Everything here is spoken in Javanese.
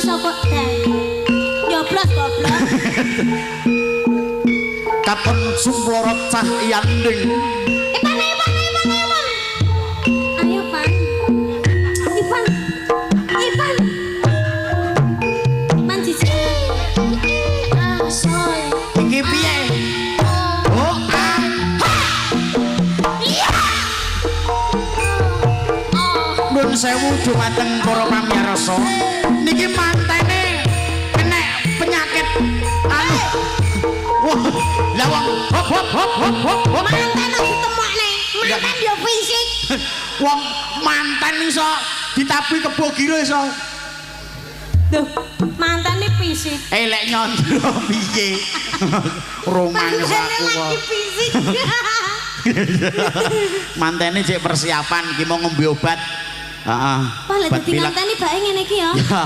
iso kok nyoblos goblok. Katon sumplorot cah yanding. Ipan. Ayo Pan. Ipan. Ipan cici. Soy. Iki piye? Oh, ah. Iya. Nun sewu dumateng para pamirsa. Niki mantene kena penyakit anu. Wah, lah wong hop. Mantan aku temokne. Mantan yo fisik. Wong mantan iso ditabuhi kebo giro iso. Duh, mantan iki fisik. Elek nyondro piye? Romantis Mantane aku lagi kok. fisik. Mantene cek persiapan iki mau ngombe obat. Heeh. Wah, lek dadi nganteni bae ngene iki ya. Ya.